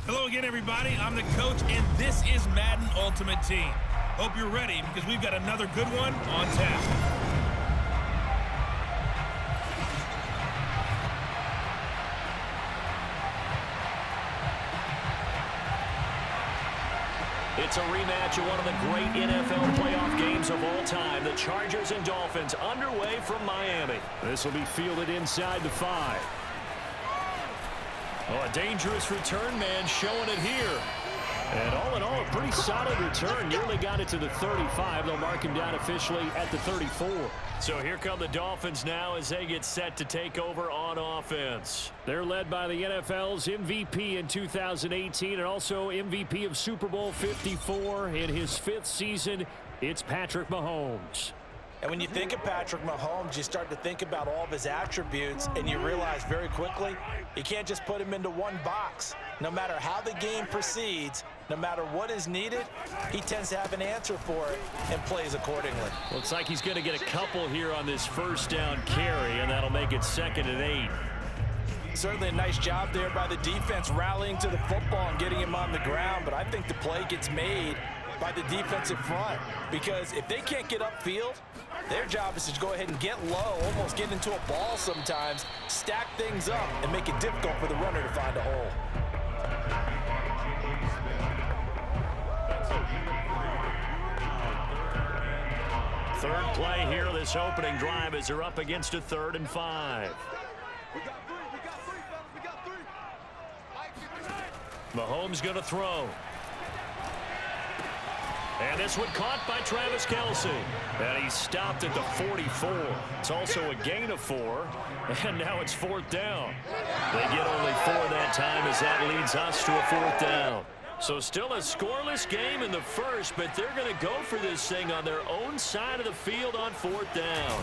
Hello again, everybody. I'm the coach, and this is Madden Ultimate Team. Hope you're ready because we've got another good one on tap. It's a rematch of one of the great NFL playoff games of all time. The Chargers and Dolphins underway from Miami. This will be fielded inside the 5. Oh, a dangerous return man showing it here. And all in all, a pretty solid return. Nearly got it to the 35. They'll mark him down officially at the 34. So here come the Dolphins now as they get set to take over on offense. They're led by the NFL's MVP in 2018 and also MVP of Super Bowl 54 in his 5th season. It's Patrick Mahomes. And when you think of Patrick Mahomes, you start to think about all of his attributes, and you realize very quickly you can't just put him into one box. No matter how the game proceeds, no matter what is needed, he tends to have an answer for it and plays accordingly. Looks like he's going to get a couple here on this first down carry, and that'll make it 2nd and 8. Certainly a nice job there by the defense rallying to the football and getting him on the ground, but I think the play gets made by the defensive front, because if they can't get upfield, their job is to go ahead and get low, almost get into a ball sometimes, stack things up, and make it difficult for the runner to find a hole. Third play here, this opening drive, as they're up against a 3rd and 5. Mahomes going to throw. And this one caught by Travis Kelce. And he's stopped at the 44. It's also a gain of 4. And now it's 4th down. They get only 4 that time as that leads us to a 4th down. So still a scoreless game in the first, but they're going to go for this thing on their own side of the field on 4th down.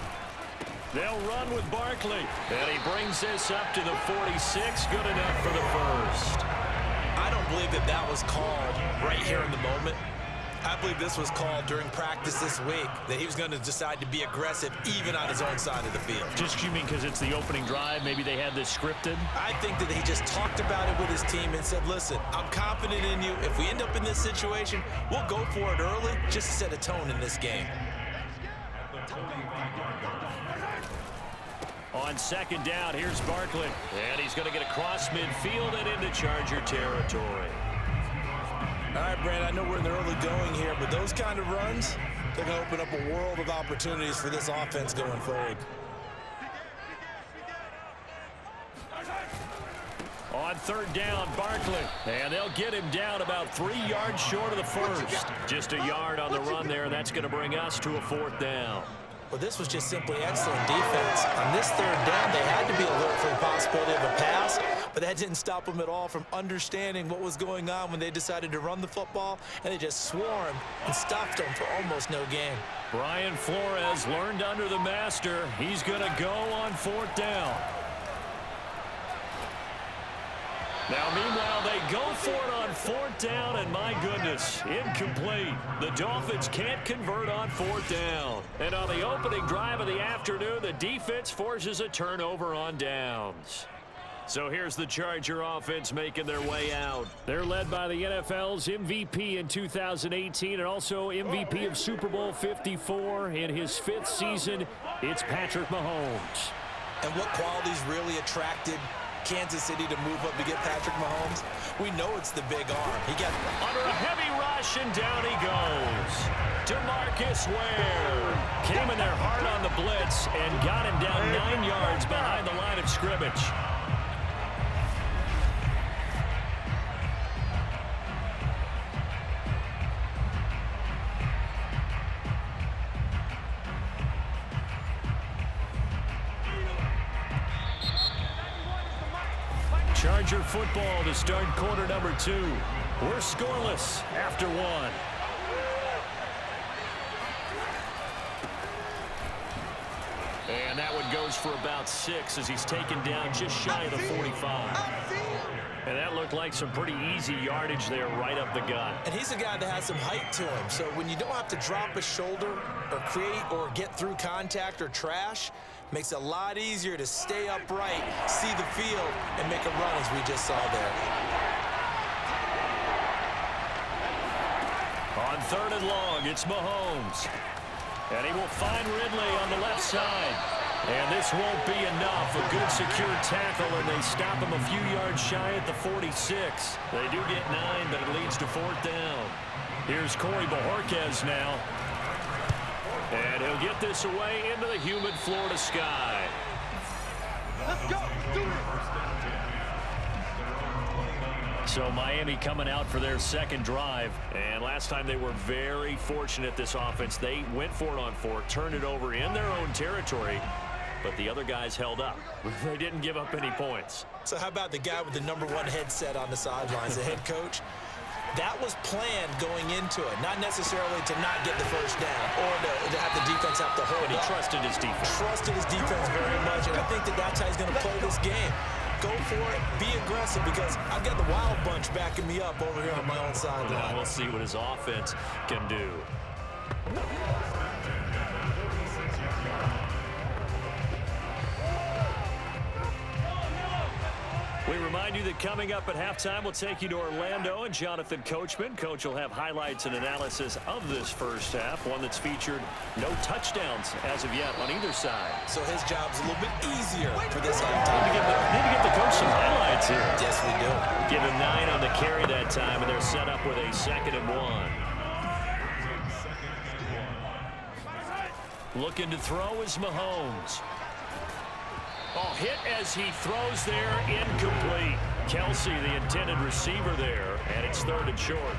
They'll run with Barkley. And he brings this up to the 46. Good enough for the first. I don't believe that that was called right here in the moment. I believe this was called during practice this week, that he was going to decide to be aggressive even on his own side of the field. Just, you mean because it's the opening drive? Maybe they had this scripted? I think that he just talked about it with his team and said, listen, I'm confident in you. If we end up in this situation, we'll go for it early just to set a tone in this game. On 2nd down, here's Barkley. And he's going to get across midfield and into Charger territory. All right, Brandon, I know we're in the early going here, but those kind of runs, they're going to open up a world of opportunities for this offense going forward. On 3rd down, Barkley. And they'll get him down about 3 yards short of the first. Just a yard on the run there, and that's going to bring us to a 4th down. Well, this was just simply excellent defense. On this 3rd down, they had to be alert for the possibility of a pass, but that didn't stop them at all from understanding what was going on when they decided to run the football, and they just swarmed and stopped them for almost no gain. Brian Flores learned under the master. He's going to go on 4th down. Now, meanwhile, they go for it on 4th down, and my goodness, incomplete. The Dolphins can't convert on 4th down. And on the opening drive of the afternoon, the defense forces a turnover on downs. So here's the Charger offense making their way out. They're led by the NFL's MVP in 2018 and also MVP of Super Bowl 54 in his 5th season. It's Patrick Mahomes. And what qualities really attracted Kansas City to move up to get Patrick Mahomes? We know it's the big arm. He got under a heavy rush, and down he goes. DeMarcus Ware came in there hard on the blitz and got him down 9 yards behind the line of scrimmage. Charger football to start quarter number 2. We're scoreless after 1. And that one goes for about 6 as he's taken down just shy of the 45. And that looked like some pretty easy yardage there right up the gut. And he's a guy that has some height to him. So when you don't have to drop a shoulder or create or get through contact or trash, makes it a lot easier to stay upright, see the field, and make a run as we just saw there. On 3rd and long, it's Mahomes. And he will find Ridley on the left side. And this won't be enough. A good secure tackle, and they stop him a few yards shy at the 46. They do get 9, but it leads to 4th down. Here's Corey Bojorquez now. And he'll get this away into the humid Florida sky. Let's go. Do it. So Miami coming out for their second drive. And last time they were very fortunate, this offense. They went for it on 4th, turned it over in their own territory. But the other guys held up. They didn't give up any points. So how about the guy with the #1 headset on the sidelines, the head coach? That was planned going into it, not necessarily to not get the first down or to have the defense have to hold But he up. trusted his defense. Trusted his defense very much, and I think that's how he's going to play this game. Go for it, be aggressive, because I've got the wild bunch backing me up over here on my own sideline. Now we'll see what his offense can do. We remind you that coming up at halftime, we'll take you to Orlando and Jonathan Coachman. Coach will have highlights and analysis of this first half, one that's featured no touchdowns as of yet on either side. So his job's a little bit easier for this halftime. Need to get the coach some highlights here. Yes, we do. Give him 9 on the carry that time, and they're set up with a 2nd and 1. Looking to throw is Mahomes. Oh, hit as he throws there, incomplete. Kelsey, the intended receiver there, and it's 3rd and short.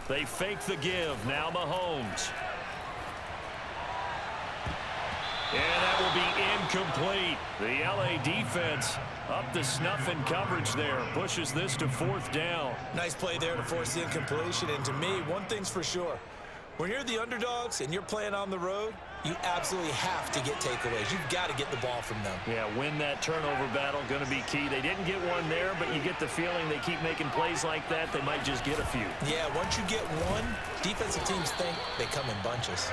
They fake the give. Now Mahomes. And that will be incomplete. The LA defense up to snuff in coverage there. Pushes this to 4th down. Nice play there to force the incompletion. And to me, one thing's for sure. When you're the underdogs and you're playing on the road, you absolutely have to get takeaways. You've got to get the ball from them. Yeah, win that turnover battle, going to be key. They didn't get one there, but you get the feeling they keep making plays like that, they might just get a few. Yeah, once you get one, defensive teams think they come in bunches.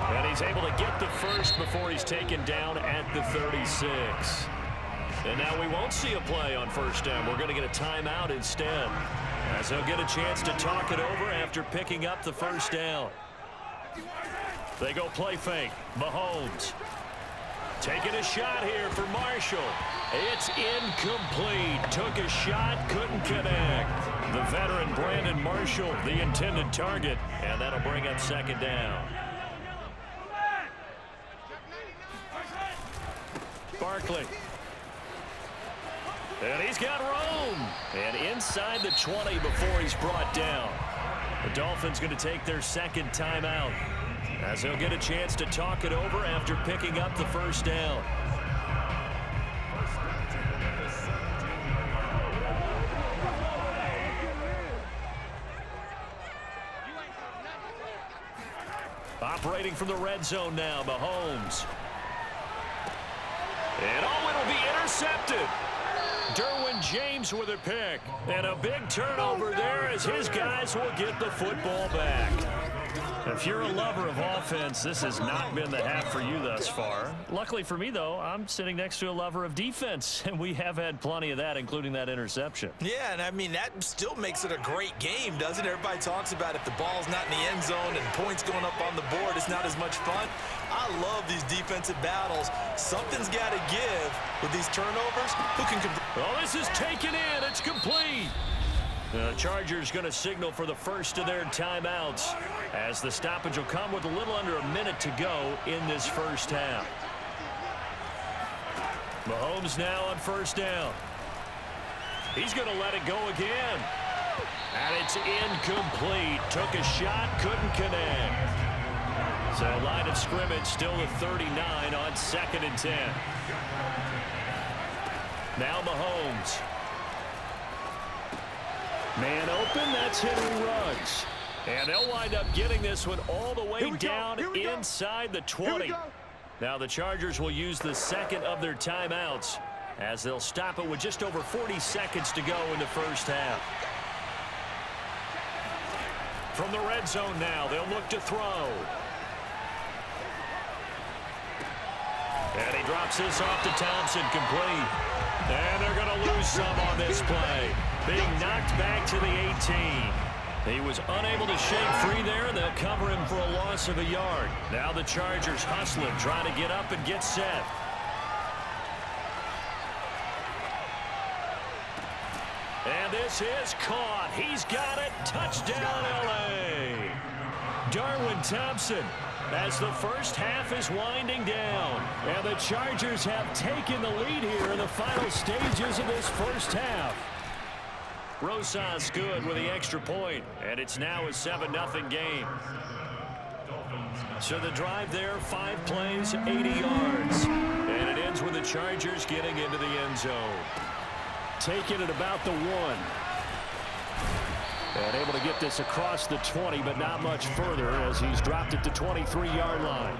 And he's able to get the first before he's taken down at the 36. And now we won't see a play on 1st down. We're going to get a timeout instead, as he'll get a chance to talk it over after picking up the 1st down. They go play fake. Mahomes taking a shot here for Marshall. It's incomplete. Took a shot, couldn't connect. The veteran Brandon Marshall, the intended target, and that'll bring up 2nd down. Barkley. And he's got room. And inside the 20 before he's brought down. The Dolphins going to take their 2nd timeout, as they'll get a chance to talk it over after picking up the 1st down. Operating from the red zone now, Mahomes. And it'll be intercepted. Derwin James with a pick. And a big turnover there as his guys will get the football back. If you're a lover of offense, this has not been the half for you thus far. Luckily for me, though, I'm sitting next to a lover of defense, and we have had plenty of that, including that interception. Yeah, and I mean, that still makes it a great game, doesn't it? Everybody talks about if the ball's not in the end zone and points going up on the board, it's not as much fun. I love these defensive battles. Something's got to give with these turnovers. Who can convert? Oh, this is taken in. It's complete. The Chargers going to signal for the first of their timeouts, as the stoppage will come with a little under a minute to go in this first half. Mahomes now on 1st down. He's going to let it go again. And it's incomplete. Took a shot, couldn't connect. So line of scrimmage still at 39 on 2nd and 10. Now Mahomes. Man open, that's Henry Ruggs. And they'll wind up getting this one all the way down inside the 20. Now the Chargers will use the 2nd of their timeouts, as they'll stop it with just over 40 seconds to go in the first half. From the red zone now, they'll look to throw. And he drops this off to Thompson, complete. And they're going to lose some on this play. Being knocked back to the 18. He was unable to shake free there, and they'll cover him for a loss of a yard. Now the Chargers hustling, trying to get up and get set. And this is caught. He's got it. Touchdown, L.A. Darwin Thompson, as the first half is winding down. And the Chargers have taken the lead here in the final stages of this first half. Rosas good with the extra point, and it's now a 7-0 game. So the drive there, 5 plays, 80 yards. And it ends with the Chargers getting into the end zone. Taking it about the 1. And able to get this across the 20, but not much further as he's dropped it to 23-yard line.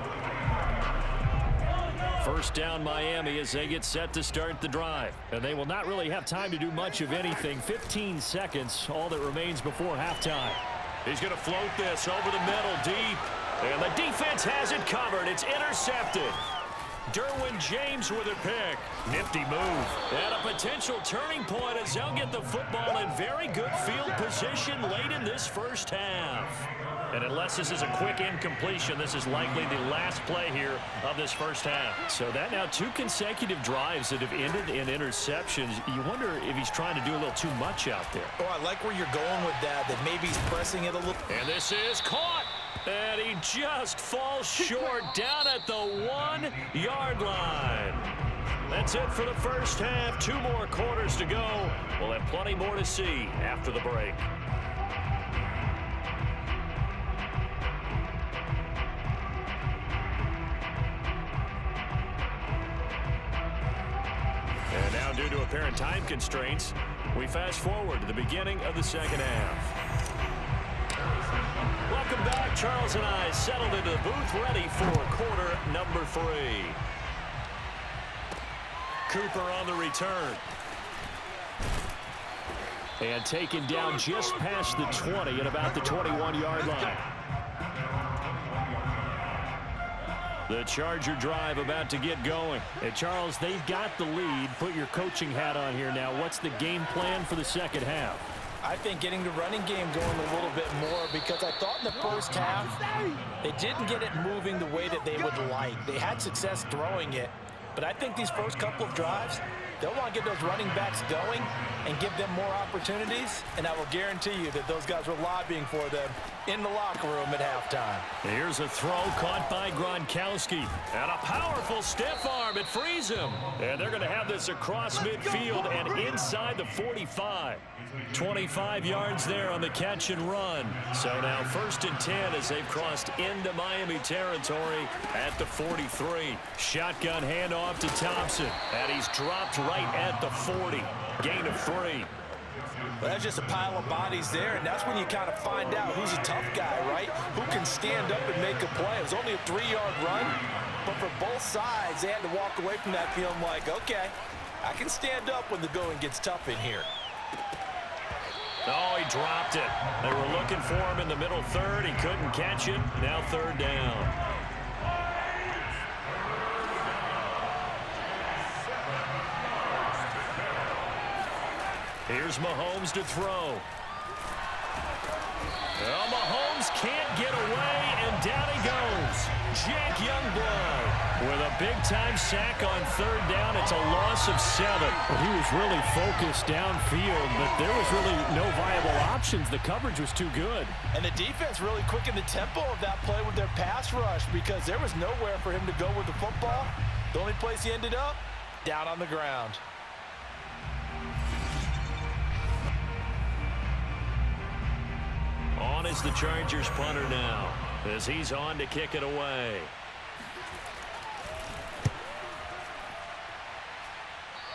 First down Miami as they get set to start the drive. And they will not really have time to do much of anything. 15 seconds, all that remains before halftime. He's going to float this over the middle deep. And the defense has it covered. It's intercepted. Derwin James with a pick. Nifty move. And a potential turning point as they'll get the football in very good field position late in this first half. And unless this is a quick incompletion, this is likely the last play here of this first half. So that now 2 consecutive drives that have ended in interceptions. You wonder if he's trying to do a little too much out there. Oh, I like where you're going with that maybe he's pressing it a little. And this is caught. And he just falls short down at the 1-yard line. That's it for the first half. 2 more quarters to go. We'll have plenty more to see after the break. And now, due to apparent time constraints, we fast forward to the beginning of the second half. Welcome back. Charles and I settled into the booth, ready for quarter number 3. Cooper on the return. And taken down just past the 20 at about the 21-yard line. The Charger drive about to get going. And Charles, they've got the lead. Put your coaching hat on here now. What's the game plan for the second half? I think getting the running game going a little bit more, because I thought in the first half they didn't get it moving the way that they would like. They had success throwing it, but I think these first couple of drives, they'll want to get those running backs going and give them more opportunities, and I will guarantee you that those guys were lobbying for them in the locker room at halftime. Here's a throw caught by Gronkowski. And a powerful stiff arm. It frees him. And they're going to have this across midfield and inside the 45. 25 yards there on the catch and run. So now 1st and 10 as they've crossed into Miami territory at the 43. Shotgun handoff to Thompson. And he's dropped right at the 40. Gain of 3. Well, that's just a pile of bodies there, and that's when you kind of find out who's a tough guy, right? Who can stand up and make a play. It was only a 3-yard run, but for both sides, they had to walk away from that feeling like, okay, I can stand up when the going gets tough in here. Oh, he dropped it. They were looking for him in the middle third. He couldn't catch it. Now 3rd down. Here's Mahomes to throw. Well, Mahomes can't get away, and down he goes. Jack Youngblood with a big-time sack on 3rd down. It's a loss of 7. Well, he was really focused downfield, but there was really no viable options. The coverage was too good. And the defense really quickened the tempo of that play with their pass rush, because there was nowhere for him to go with the football. The only place he ended up, down on the ground. On is the Chargers punter now, as he's on to kick it away.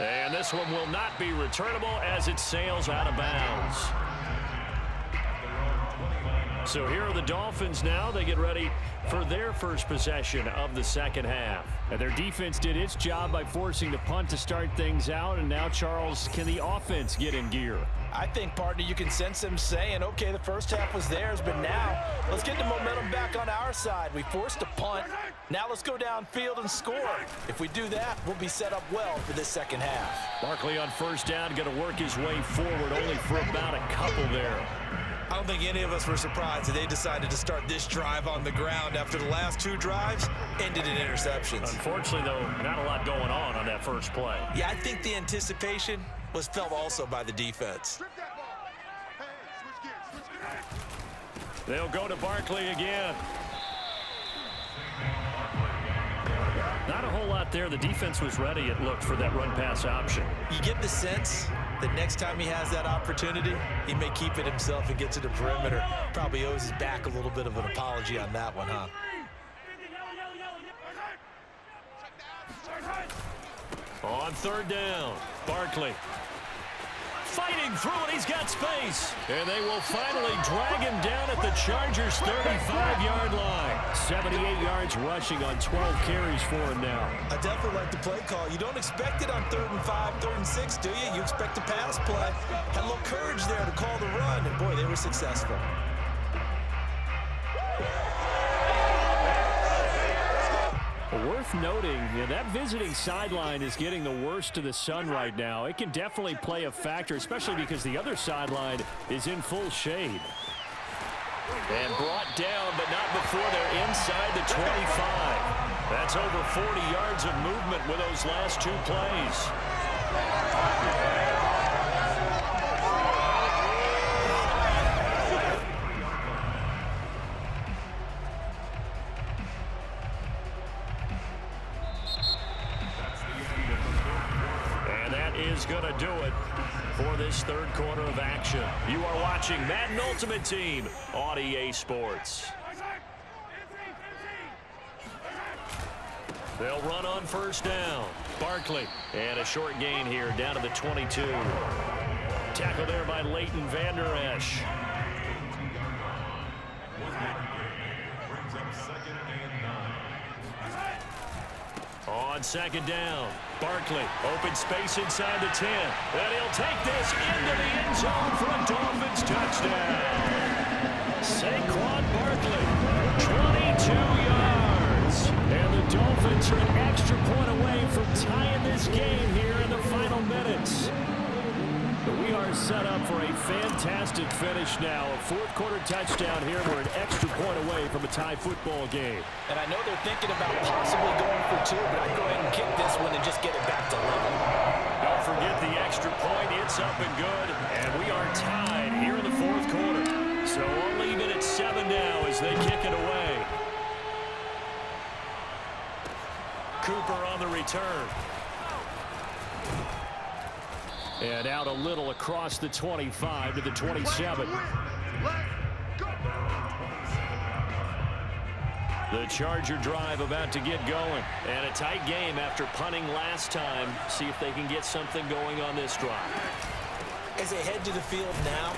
And this one will not be returnable as it sails out of bounds. So here are the Dolphins now. They get ready for their first possession of the second half. And their defense did its job by forcing the punt to start things out. And now, Charles, can the offense get in gear? I think, partner, you can sense them saying, okay, the first half was theirs, but now let's get the momentum back on our side. We forced a punt. Now let's go downfield and score. If we do that, we'll be set up well for this second half. Barkley on first down, going to work his way forward, only for about a couple there. I don't think any of us were surprised that they decided to start this drive on the ground after the last two drives ended in interceptions. Unfortunately, though, not a lot going on that first play. Yeah, I think the anticipation was felt also by the defense. They'll go to Barkley again. Not a whole lot there. The defense was ready, it looked, for that run-pass option. You get the sense that next time he has that opportunity, he may keep it himself and get to the perimeter. Probably owes his back a little bit of an apology on that one, huh? On third down, Barkley fighting through it. He's got space. And they will finally drag him down at the Chargers' 35-yard line. 78 yards rushing on 12 carries for him now. I definitely like the play call. You don't expect it on 3rd and 5, 3rd and 6, do you? You expect a pass play. Had a little courage there to call the run, and boy, they were successful. Worth noting, that visiting sideline is getting the worst of the sun right now. It can definitely play a factor, especially because the other sideline is in full shade. And brought down, but not before they're inside the 25. That's over 40 yards of movement with those last two plays. Is going to do it for this third quarter of action. You are watching Madden Ultimate Team on EA Sports. They'll run on first down. Barkley, and a short gain here down to the 22. Tackle there by Leighton Vander Esch. On second down, Barkley, open space inside the 10. And he'll take this into the end zone for a Dolphins touchdown. Saquon Barkley, 22 yards. And the Dolphins are an extra point away from tying this game here in the final minutes. But we are set up for a fantastic finish now. A fourth quarter touchdown here. We're an extra point away from a tie football game. And I know they're thinking about possibly going for two, but I'd go ahead and kick this one and just get it back to level. Don't forget the extra point. It's up and good. And we are tied here in the fourth quarter. So we'll leave it at 7 now as they kick it away. Cooper on the return. And out a little across the 25 to the 27. The Charger drive about to get going. And a tight game after punting last time. See if they can get something going on this drive. As they head to the field now,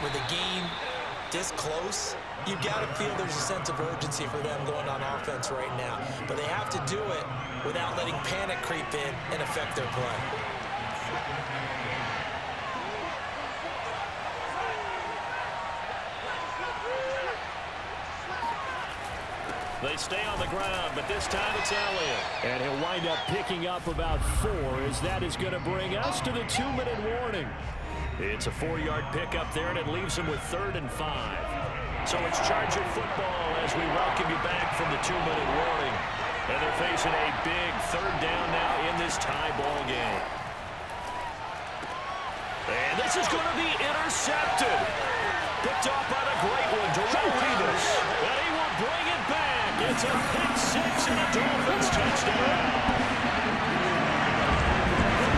with the game this close, you've got to feel there's a sense of urgency for them going on offense right now. But they have to do it without letting panic creep in and affect their play. They stay on the ground, but this time it's Elliott. And he'll wind up picking up about 4, as that is going to bring us to the 2-minute warning. It's a 4-yard pickup there, and it leaves them with 3rd and 5. So it's Charger football as we welcome you back from the 2-minute warning. And they're facing a big 3rd down now in this tie ball game. And this is going to be intercepted. Picked off by the great one, Davis. And he will bring it back. It's a pick 6 and a Dolphins touchdown.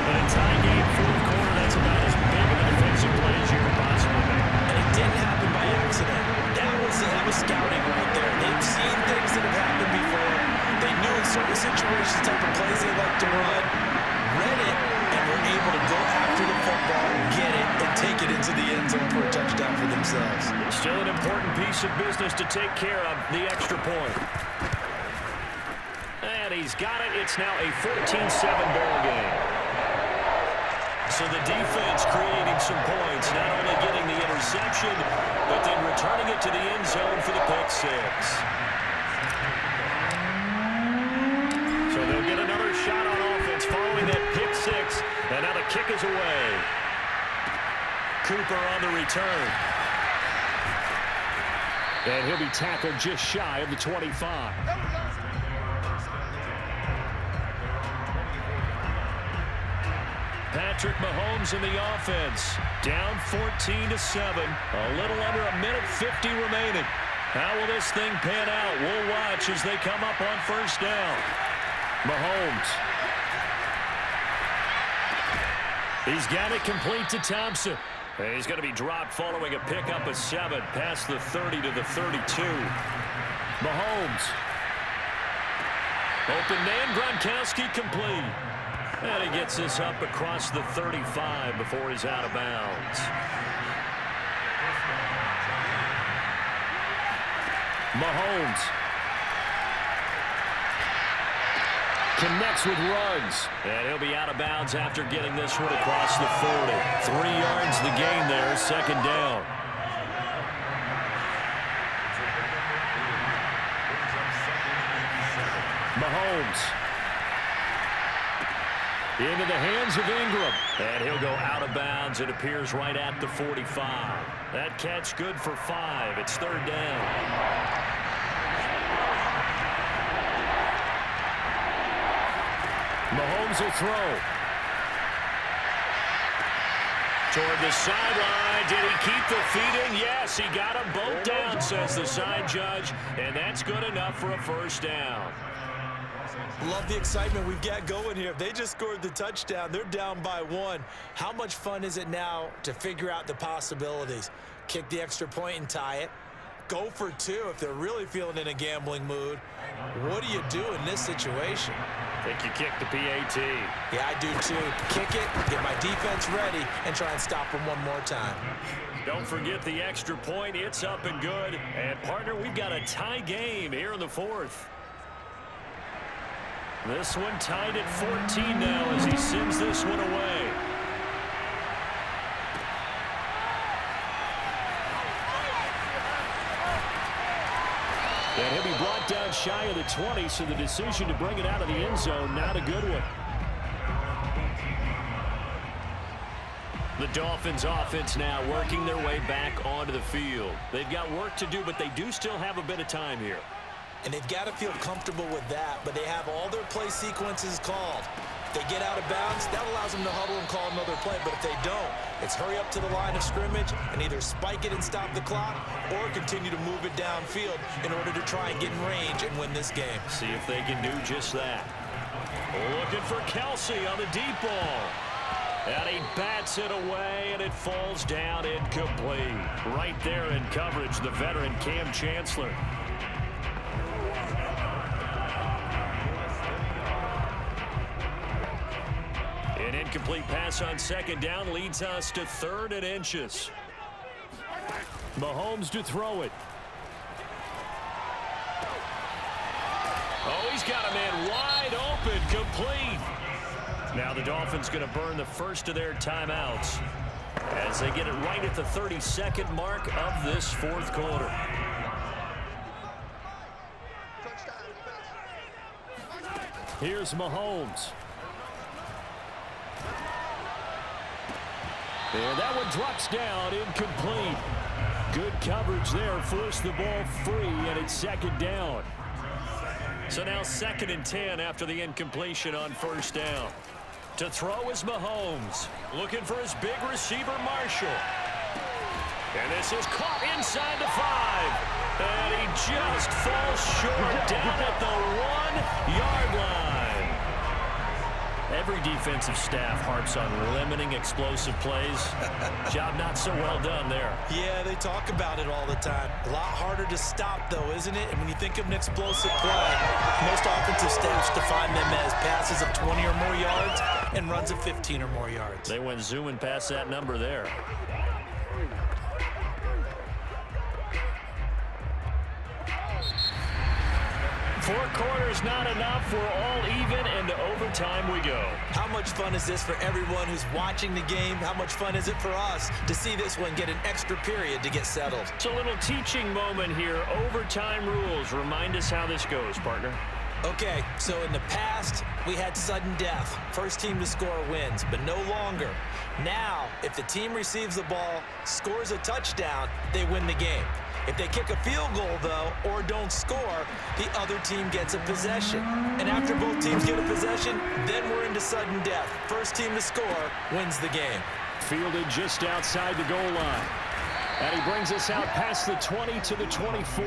In a tie game, fourth quarter, that's about as big of a defensive play as you could possibly make. And it didn't happen by accident. That was scouting right there. They've seen things that have happened before. They knew in certain situations type of plays they like to run, read it, and were able able to go after the football, get it, and take it into the end zone for a touchdown for themselves. Still an important piece of business to take care of, the extra point. And he's got it. It's now a 14-7 ball game. So the defense creating some points, not only getting the interception, but then returning it to the end zone for the pick six. So they'll get another shot on offense following that pick six, and now the kick is away. Cooper on the return. And he'll be tackled just shy of the 25. Patrick Mahomes in the offense. Down 14-7. A little under a minute 50 remaining. How will this thing pan out? We'll watch as they come up on first down. Mahomes. He's got it complete to Thompson. And he's going to be dropped following a pickup of 7 past the 30 to the 32. Mahomes. Open man, Gronkowski complete. And he gets this up across the 35 before he's out of bounds. Mahomes. Connects with Ruggs. And he'll be out of bounds after getting this one across the 40. 3 yards the gain there, second down. Mahomes. Into the hands of Ingram. And he'll go out of bounds. It appears right at the 45. That catch good for 5. It's third down. Mahomes will throw. Toward the sideline. Did he keep the feet in? Yes, he got them both down, says the side judge. And that's good enough for a first down. Love the excitement we've got going here. If they just scored the touchdown, they're down by 1. How much fun is it now to figure out the possibilities? Kick the extra point and tie it. Go for 2 if they're really feeling in a gambling mood. What do you do in this situation? I think you kick the PAT. Yeah, I do too. Kick it, get my defense ready, and try and stop them one more time. Don't forget the extra point. It's up and good. And, partner, we've got a tie game here in the 4th. This one tied at 14 now as he sends this one away. And he'll be brought down shy of the 20, so the decision to bring it out of the end zone, not a good one. The Dolphins offense now working their way back onto the field. They've got work to do, but they do still have a bit of time here. And they've got to feel comfortable with that, but they have all their play sequences called. If they get out of bounds, that allows them to huddle and call another play, but if they don't, it's hurry up to the line of scrimmage and either spike it and stop the clock or continue to move it downfield in order to try and get in range and win this game. See if they can do just that. Looking for Kelsey on the deep ball. And he bats it away, and it falls down incomplete. Right there in coverage, the veteran Cam Chancellor. An incomplete pass on second down leads us to 3rd and inches. Mahomes to throw it. Oh, he's got a man wide open, complete. Now the Dolphins going to burn the first of their timeouts as they get it right at the 32nd mark of this 4th quarter. Here's Mahomes. And that one drops down, incomplete. Good coverage there, forced the ball free, and it's second down. So now 2nd and 10 after the incompletion on first down. To throw is Mahomes, looking for his big receiver, Marshall. And this is caught inside the 5. And he just falls short down at the 1-yard line. Every defensive staff harps on limiting explosive plays. Job not so well done there. Yeah, they talk about it all the time. A lot harder to stop, though, isn't it? And when you think of an explosive play, most offensive staffs define them as passes of 20 or more yards and runs of 15 or more yards. They went zooming past that number there. Four quarters not enough. We're all even, and to overtime we go. How much fun is this for everyone who's watching the game? How much fun is it for us to see this one get an extra period to get settled? It's a little teaching moment here. Overtime rules. Remind us how this goes, partner. Okay, so in the past, we had sudden death. First team to score wins, but no longer. Now, if the team receives the ball, scores a touchdown, they win the game. If they kick a field goal, though, or don't score, the other team gets a possession. And after both teams get a possession, then we're into sudden death. First team to score wins the game. Fielded just outside the goal line. And he brings us out past the 20 to the 24.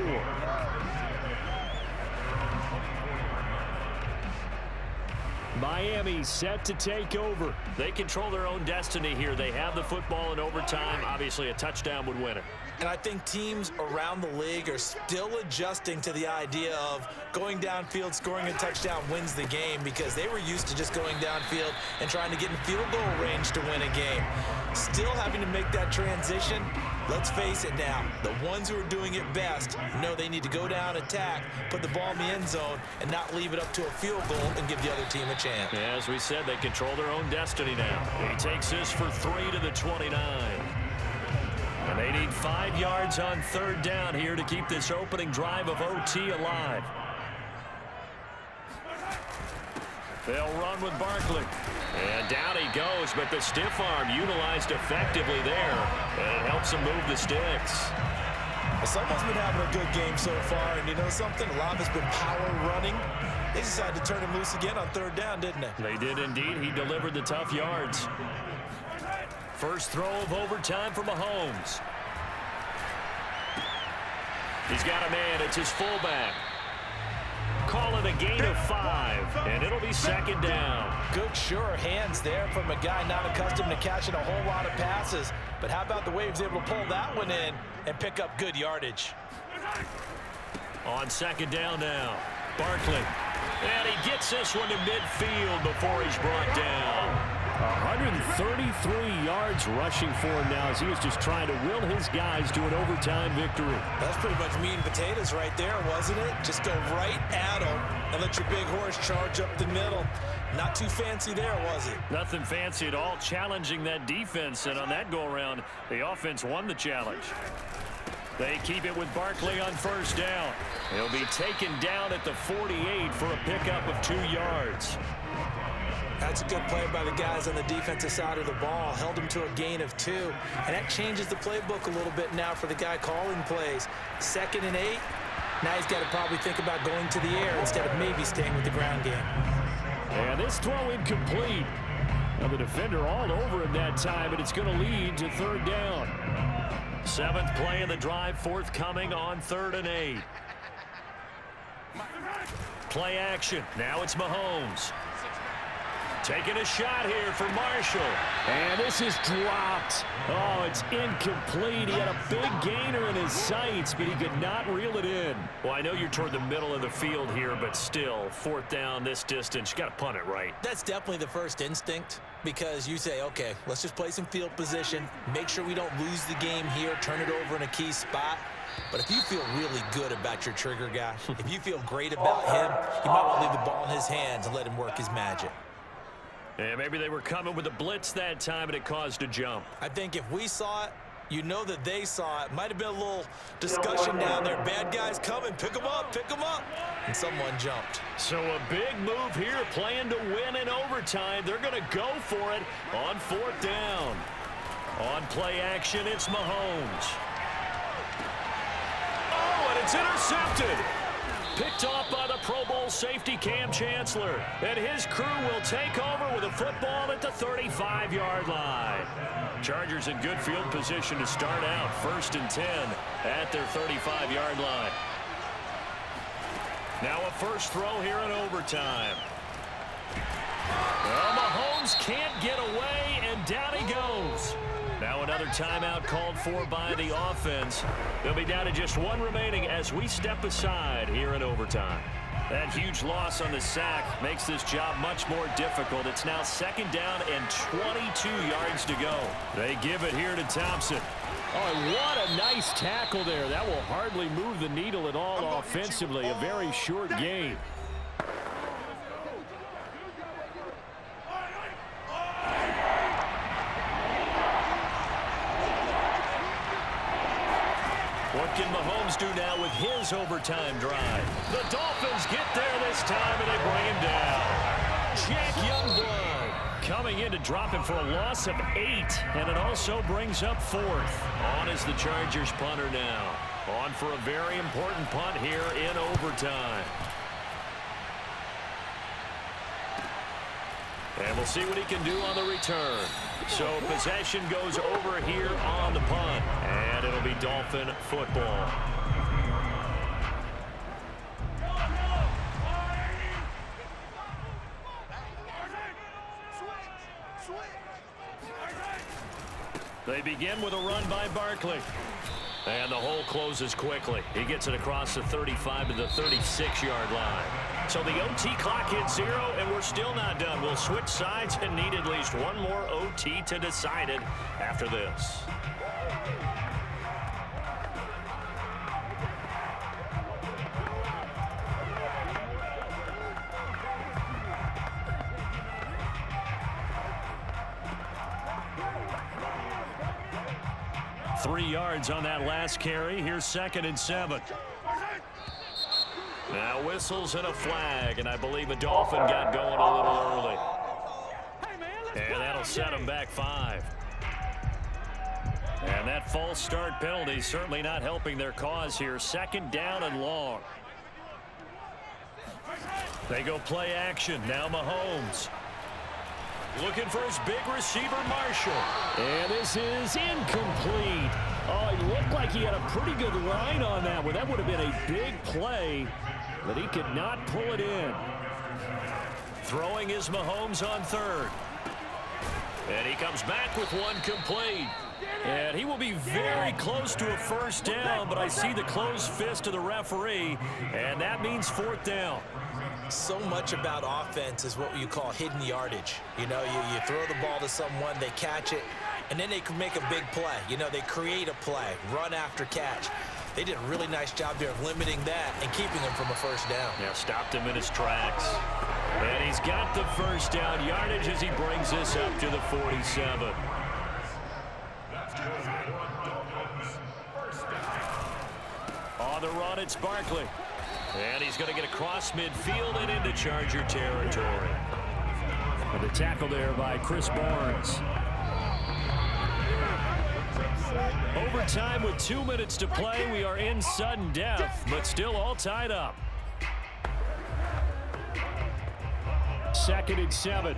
Miami set to take over. They control their own destiny here. They have the football in overtime. Obviously, a touchdown would win it. And I think teams around the league are still adjusting to the idea of going downfield, scoring a touchdown wins the game, because they were used to just going downfield and trying to get in field goal range to win a game. Still having to make that transition. Let's face it now, the ones who are doing it best know they need to go down, attack, put the ball in the end zone, and not leave it up to a field goal and give the other team a chance. Yeah, as we said, they control their own destiny now. He takes this for 3 to the 29. And they need 5 yards on third down here to keep this opening drive of OT alive. They'll run with Barkley. And down he goes, but the stiff arm utilized effectively there. And it helps him move the sticks. Someone's been having a good game so far, and you know something? A lot of it's been power running. They decided to turn him loose again on third down, didn't they? They did indeed. He delivered the tough yards. First throw of overtime for Mahomes. He's got a man. It's his fullback. Call it a gain of 5, and it'll be second down. Good, sure hands there from a guy not accustomed to catching a whole lot of passes. But how about the way he was able to pull that one in and pick up good yardage? On second down now, Barkley. And he gets this one to midfield before he's brought down. 133 yards rushing for him now as he was just trying to will his guys to an overtime victory. That's pretty much meat and potatoes right there, wasn't it? Just go right at him and let your big horse charge up the middle. Not too fancy there, was it? Nothing fancy at all, challenging that defense. And on that go-around, the offense won the challenge. They keep it with Barkley on first down. He'll be taken down at the 48 for a pickup of 2 yards. That's a good play by the guys on the defensive side of the ball. Held him to a gain of 2. And that changes the playbook a little bit now for the guy calling plays. 2nd and 8. Now he's got to probably think about going to the air instead of maybe staying with the ground game. And this throw incomplete. Now the defender all over him that time, and it's going to lead to third down. 7th play of the drive, forthcoming on 3rd and 8. Play action. Now it's Mahomes. Taking a shot here for Marshall. And this is dropped. Oh, it's incomplete. He had a big gainer in his sights, but he could not reel it in. Well, I know you're toward the middle of the field here, but still, 4th down this distance, you got to punt it right. That's definitely the first instinct, because you say, okay, let's just play some field position, make sure we don't lose the game here, turn it over in a key spot. But if you feel really good about your trigger guy, if you feel great about him, you might want to leave the ball in his hands and let him work his magic. Yeah, maybe they were coming with a blitz that time and it caused a jump. I think if we saw it, you know that they saw it. Might have been a little discussion down there. Bad guys coming. Pick them up. Pick them up. And someone jumped. So a big move here, playing to win in overtime. They're going to go for it on 4th down. On play action, it's Mahomes. Oh, and it's intercepted. Picked off by the Pro Bowl safety Cam Chancellor. And his crew will take over with a football at the 35-yard line. Chargers in good field position to start out. 1st and 10 at their 35-yard line. Now a first throw here in overtime. Well, Mahomes can't get away, and down he goes. Now another timeout called for by the offense. They'll be down to just one remaining as we step aside here in overtime. That huge loss on the sack makes this job much more difficult. It's now 2nd down and 22 yards to go. They give it here to Thompson. Oh, what a nice tackle there. That will hardly move the needle at all offensively. A very short gain. What can Mahomes do now with his overtime drive? The Dolphins get there this time, and they bring him down. Jack Youngblood coming in to drop him for a loss of 8, and it also brings up 4th. On is the Chargers punter now. On for a very important punt here in overtime. And we'll see what he can do on the return. So possession goes over here on the punt. And it'll be Dolphin football. They begin with a run by Barkley. And the hole closes quickly. He gets it across the 35 to the 36-yard line. So the OT clock hits 0, and we're still not done. We'll switch sides and need at least one more OT to decide it after this. Three yards on that last carry. Here's 2nd and 7. Now whistles and a flag, and I believe a Dolphin got going a little early. And that'll set him back 5. And that false start penalty certainly not helping their cause here. 2nd down and long. They go play action. Now Mahomes. Looking for his big receiver, Marshall. And this is incomplete. Oh, he looked like he had a pretty good line on that one. That would have been a big play, but he could not pull it in. Throwing is Mahomes on 3rd. And he comes back with one complete. And he will be very close to a 1st down, but I see the closed fist of the referee, and that means 4th down. So much about offense is what you call hidden yardage. You know, you throw the ball to someone, they catch it, and then they can make a big play. You know, they create a play, run after catch. They did a really nice job there of limiting that and keeping him from a 1st down. Yeah, stopped him in his tracks. And he's got the 1st down yardage as he brings this up to the 47. On the run, it's Barkley. And he's going to get across midfield and into Charger territory. And the tackle there by Chris Barnes. Overtime with 2 minutes to play. We are in sudden death, but still all tied up. 2nd and 7.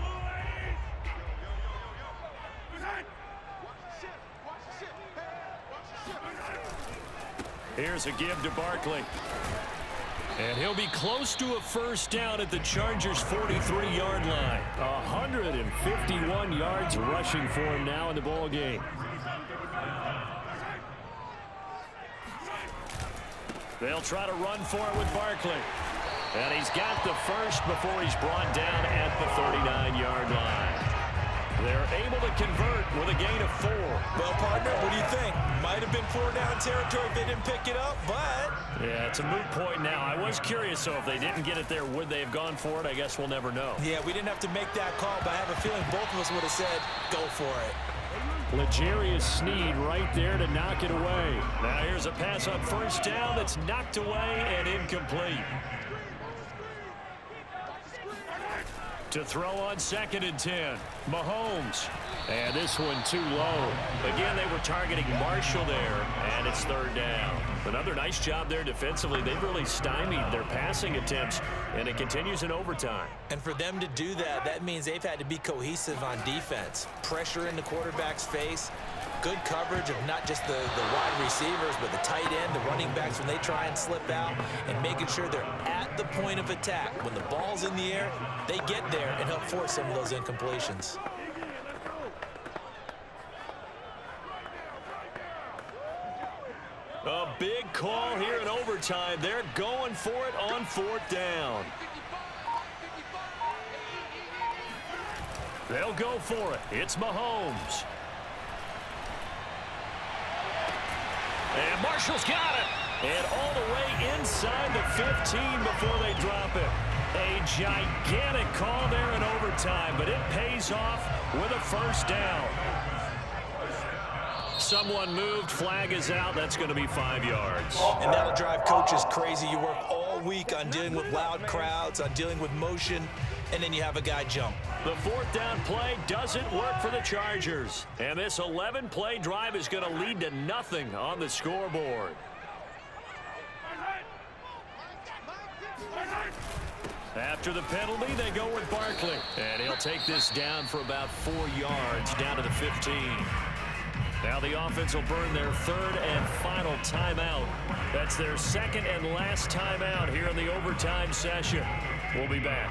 Here's a give to Barkley. And he'll be close to a 1st down at the Chargers' 43-yard line. 151 yards rushing for him now in the ball game. They'll try to run for it with Barkley. And he's got the 1st before he's brought down at the 39-yard line. They're able to convert with a gain of 4. Well, partner, what do you think? Might have been 4-down territory if they didn't pick it up, but... Yeah, it's a moot point now. I was curious, so if they didn't get it there, would they have gone for it? I guess we'll never know. Yeah, we didn't have to make that call, but I have a feeling both of us would have said, go for it. L'Jarius Sneed right there to knock it away. Now here's a pass on 1st down that's knocked away and incomplete. To throw on 2nd and 10. Mahomes. And this one too low. Again, they were targeting Marshall there, and it's 3rd down. Another nice job there defensively. They've really stymied their passing attempts, and it continues in overtime. And for them to do that, that means they've had to be cohesive on defense. Pressure in the quarterback's face, good coverage of not just the wide receivers, but the tight end, the running backs when they try and slip out, and making sure they're at the point of attack. When the ball's in the air, they get there and help force some of those incompletions. A big call here in overtime. They're going for it on 4th down. They'll go for it. It's Mahomes. And Marshall's got it. And all the way inside the 15 before they drop it. A gigantic call there in overtime, but it pays off with a 1st down. Someone moved. Flag is out. That's going to be 5 yards. And that'll drive coaches crazy. You work all week on dealing with loud crowds, on dealing with motion, and then you have a guy jump. The 4th down play doesn't work for the Chargers. And this 11-play drive is going to lead to nothing on the scoreboard. After the penalty, they go with Barkley. And he'll take this down for about 4 yards, down to the 15. Now the offense will burn their 3rd and final timeout. That's their 2nd and last timeout here in the overtime session. We'll be back.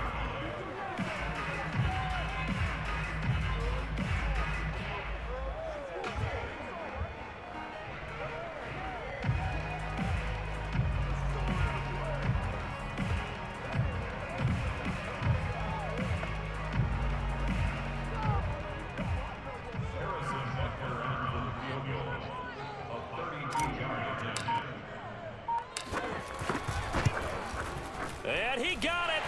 And he got it.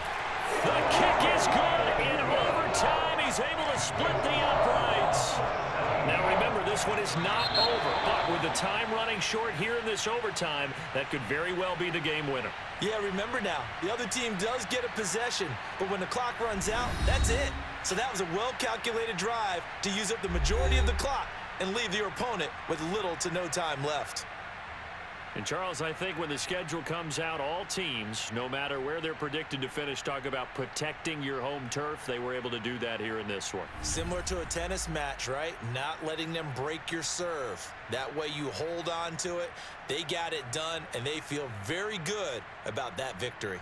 The kick is good in overtime. He's able to split the uprights. Now remember, this one is not over, but with the time running short here in this overtime, that could very well be the game winner. Yeah, remember now, the other team does get a possession, but when the clock runs out, that's it. So that was a well-calculated drive to use up the majority of the clock and leave your opponent with little to no time left. And Charles, I think when the schedule comes out, all teams, no matter where they're predicted to finish, talk about protecting your home turf. They were able to do that here in this one. Similar to a tennis match, right? Not letting them break your serve. That way you hold on to it. They got it done, and they feel very good about that victory.